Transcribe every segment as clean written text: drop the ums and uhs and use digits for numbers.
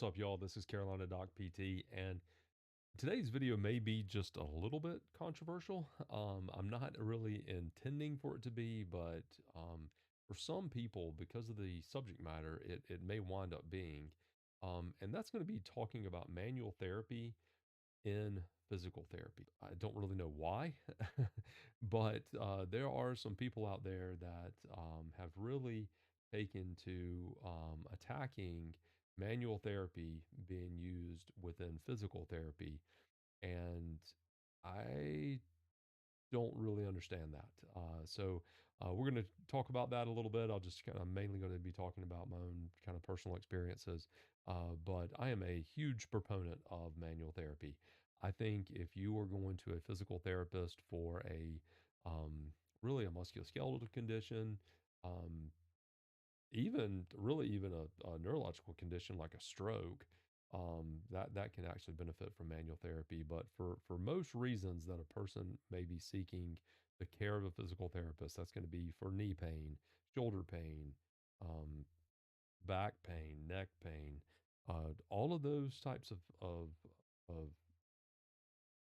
up, y'all? This is Carolina Doc PT, and today's video may be just a little bit controversial. I'm not really intending for it to be, but for some people, because of the subject matter, it may wind up being. And that's going to be talking about manual therapy in physical therapy. I don't really know why, but there are some people out there that have really taken to attacking manual therapy being used within physical therapy. And I don't really understand that. We're going to talk about that a little bit. I'm mainly going to be talking about my own kind of personal experiences. But I am a huge proponent of manual therapy. I think if you are going to a physical therapist for um, really a musculoskeletal condition, um, even a neurological condition like a stroke, that can actually benefit from manual therapy. But for most reasons that a person may be seeking the care of a physical therapist, that's going to be for knee pain, shoulder pain, um, back pain, neck pain, all of those types of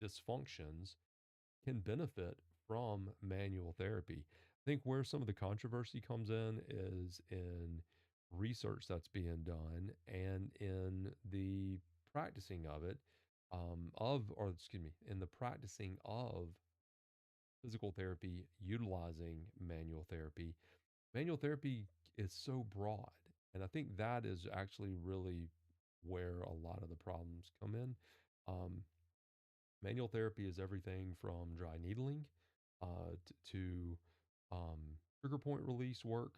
dysfunctions can benefit from manual therapy. I think where some of the controversy comes in is in research that's being done and in the practicing of it, or excuse me, in the practicing of physical therapy utilizing manual therapy. Manual therapy is so broad. And I think that is actually really where a lot of the problems come in. Um, Manual therapy is everything from dry needling to trigger point release work,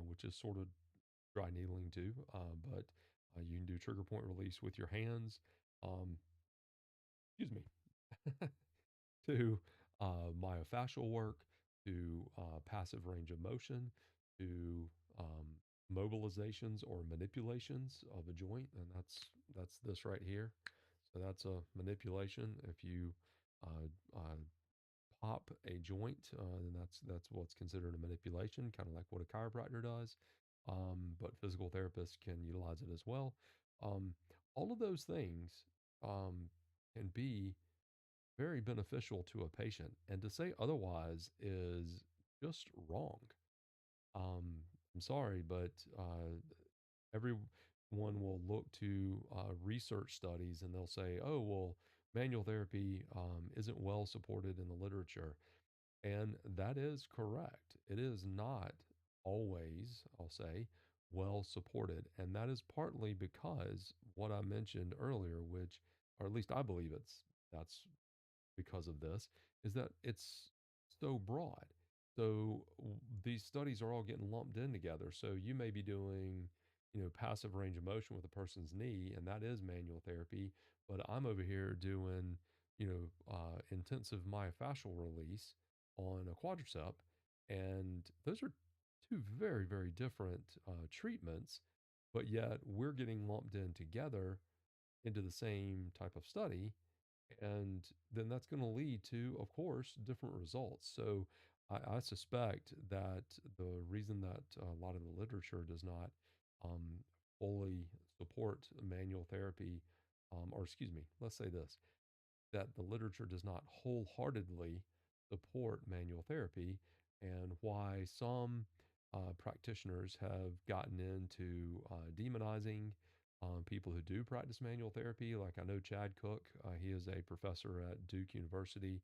which is sort of dry needling too. But you can do trigger point release with your hands. Um, excuse me. To myofascial work, to passive range of motion, to mobilizations or manipulations of a joint, and that's this right here. So that's a manipulation. If you uh, uh, pop a joint, then that's what's considered a manipulation, kind of like what a chiropractor does. But physical therapists can utilize it as well. Um, all of those things can be very beneficial to a patient, and to say otherwise is just wrong. I'm sorry, but everyone will look to research studies and they'll say, oh, well, manual therapy isn't well supported in the literature. And that is correct. It is not always, I'll say, well supported. And that is partly because what I mentioned earlier, which, or at least I believe that's because of this, is that it's so broad. So these studies are all getting lumped in together. So you may be doing, passive range of motion with a person's knee, and that is manual therapy. But I'm over here doing, intensive myofascial release on a quadricep, and those are two very, very different treatments. But yet we're getting lumped in together into the same type of study, and then that's going to lead to, of course, different results. So I suspect that the reason that a lot of the literature does not um, fully support manual therapy, or excuse me, let's say this, that the literature does not wholeheartedly support manual therapy, and why some practitioners have gotten into demonizing people who do practice manual therapy. Like I know Chad Cook, he is a professor at Duke University.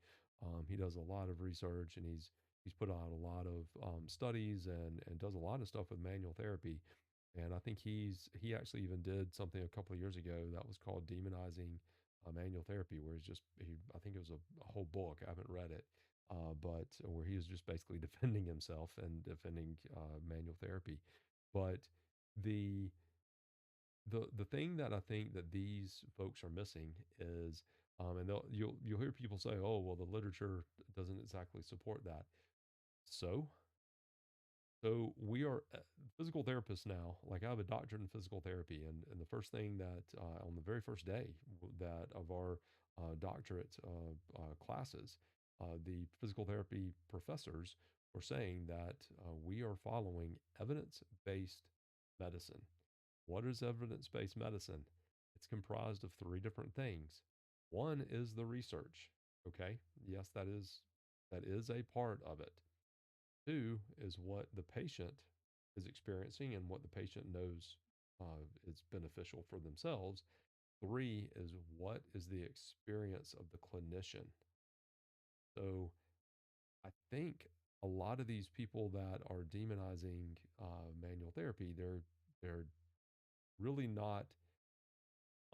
He does a lot of research, and he's put out a lot of studies and does a lot of stuff with manual therapy. And I think he actually even did something a couple of years ago that was called demonizing manual therapy, where I think it was a whole book. I haven't read it, but where he was just basically defending himself and defending manual therapy. But the the thing that I think that these folks are missing is, and you'll hear people say, "Oh, well, the literature doesn't exactly support that." So we are physical therapists now. Like I have a doctorate in physical therapy, and the first thing that on the very first day that of our doctorate classes, the physical therapy professors were saying that we are following evidence-based medicine. What is evidence-based medicine? It's comprised of three different things. One is the research. Okay. Yes, that is a part of it. Two is what the patient is experiencing and what the patient knows is beneficial for themselves. Three is what is the experience of the clinician. So I think a lot of these people that are demonizing manual therapy, they're really not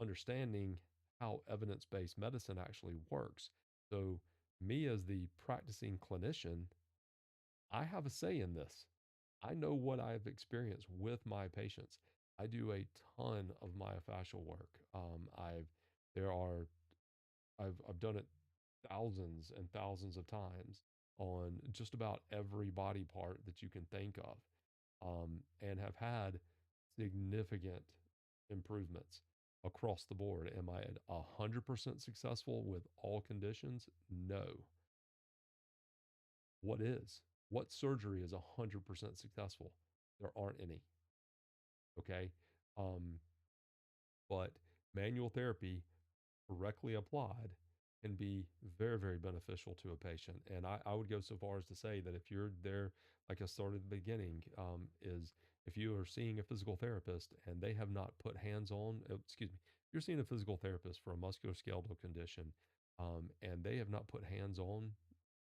understanding how evidence-based medicine actually works. So me as the practicing clinician, I have a say in this. I know what I've experienced with my patients. I do a ton of myofascial work. There are I've done it thousands and thousands of times on just about every body part that you can think of, and have had significant improvements across the board. Am I at 100% successful with all conditions? No. What is? What surgery is 100% successful? There aren't any. Okay. Um, but manual therapy correctly applied can be very, very beneficial to a patient. And I would go so far as to say that if you're there, like I started at the beginning, is if you are seeing a physical therapist and they have not put hands on, excuse me, you're seeing a physical therapist for a musculoskeletal condition, and they have not put hands on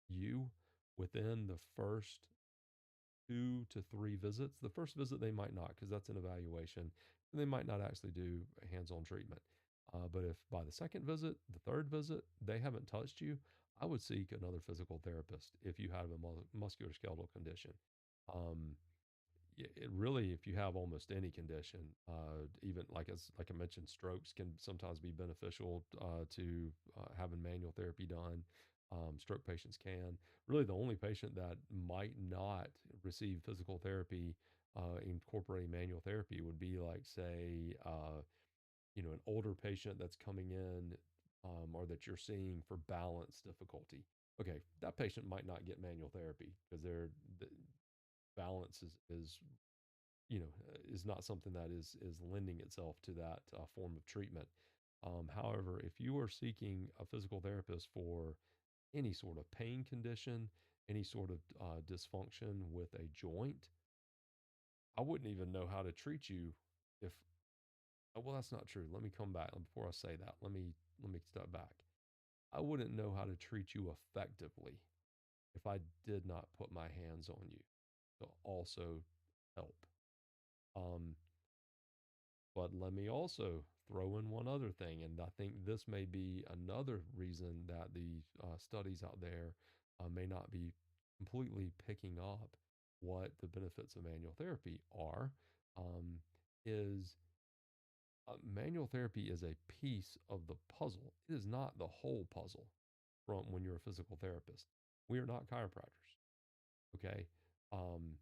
you within the first 2 to 3 visits. The first visit they might not, because that's an evaluation, and they might not actually do hands-on treatment. But if by the second visit, the third visit, they haven't touched you, I would seek another physical therapist if you have a musculoskeletal condition. Um, it really, if you have almost any condition, even like I mentioned, strokes can sometimes be beneficial to having manual therapy done. Stroke patients can. Really, the only patient that might not receive physical therapy incorporating manual therapy would be like, say, an older patient that's coming in, or that you're seeing for balance difficulty. Okay, that patient might not get manual therapy because the balance is not something that is lending itself to that form of treatment. However, if you are seeking a physical therapist for any sort of pain condition, any sort of dysfunction with a joint, I wouldn't even know how to treat you if. Oh, well, that's not true. Let me come back before I say that. Let me step back. I wouldn't know how to treat you effectively if I did not put my hands on you to also help. Um, But let me also throw in one other thing, and I think this may be another reason that the studies out there may not be completely picking up what the benefits of manual therapy are. Um, is Manual therapy is a piece of the puzzle. It is not the whole puzzle from when you're a physical therapist. We are not chiropractors. Okay. Um,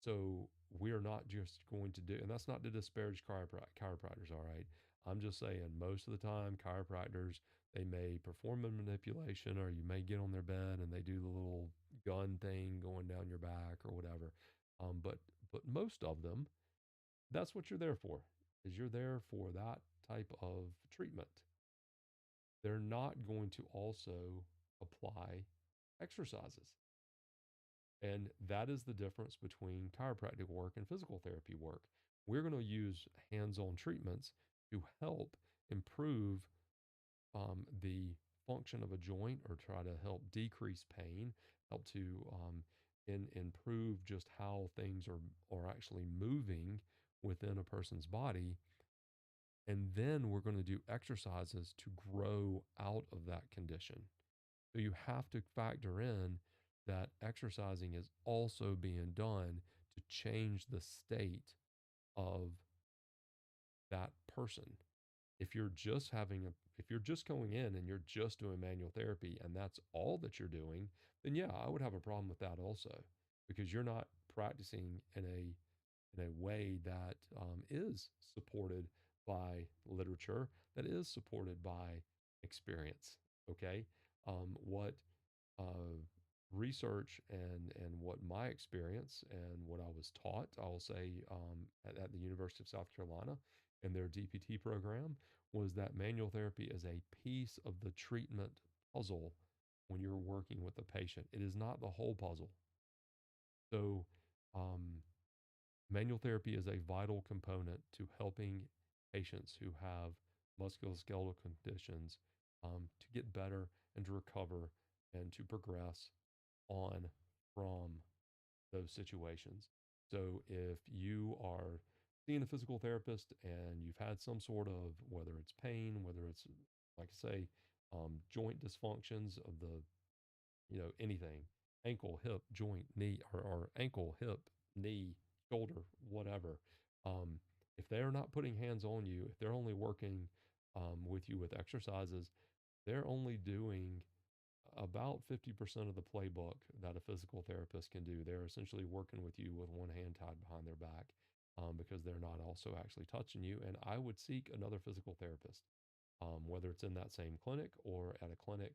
so we are not just going to do, and that's not to disparage chiropractors, all right? I'm just saying most of the time, chiropractors, they may perform a manipulation or you may get on their bed and they do the little gun thing going down your back or whatever. But most of them, that's what you're there for, is you're there for that type of treatment. They're not going to also apply exercises. And that is the difference between chiropractic work and physical therapy work. We're going to use hands on treatments to help improve the function of a joint or try to help decrease pain, help to improve just how things are actually moving within a person's body. And then we're going to do exercises to grow out of that condition. So you have to factor in that exercising is also being done to change the state of that person. If you're just going in and you're just doing manual therapy and that's all that you're doing, then yeah, I would have a problem with that also, because you're not practicing in a way that is supported by literature, that is supported by experience. Okay, what uh, research and what my experience and what I was taught, I will say, at the University of South Carolina in their DPT program, was that manual therapy is a piece of the treatment puzzle when you're working with a patient. It is not the whole puzzle. So, um, manual therapy is a vital component to helping patients who have musculoskeletal conditions to get better and to recover and to progress on from those situations. So if you are seeing a physical therapist and you've had some sort of, whether it's pain, whether it's, like I say, joint dysfunctions of the, anything, ankle, hip, joint, knee, or ankle, hip, knee, shoulder, whatever. If they're not putting hands on you, if they're only working with you with exercises, they're only doing about 50% of the playbook that a physical therapist can do. They're essentially working with you with one hand tied behind their back because they're not also actually touching you. And I would seek another physical therapist, whether it's in that same clinic or at a clinic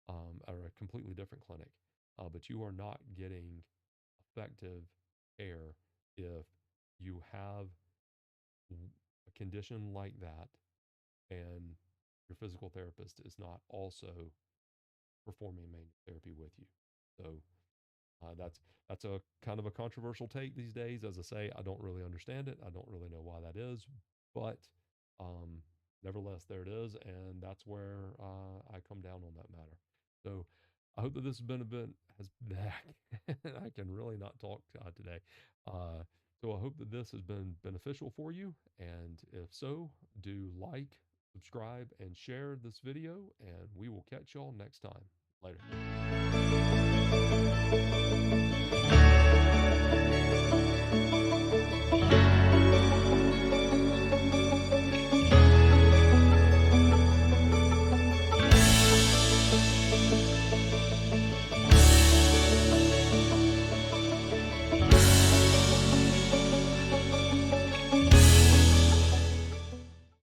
or a completely different clinic. But you are not getting effective care if you have a condition like that and your physical therapist is not also performing manual therapy with you. So that's a kind of a controversial take these days. As I say, I don't really understand it. I don't really know why that is, but um, nevertheless, there it is, and that's where I come down on that matter. So I hope that this has been a bit has I can really not talk today. So I hope that this has been beneficial for you, and if so, do like, subscribe, and share this video, and we will catch y'all next time. Later.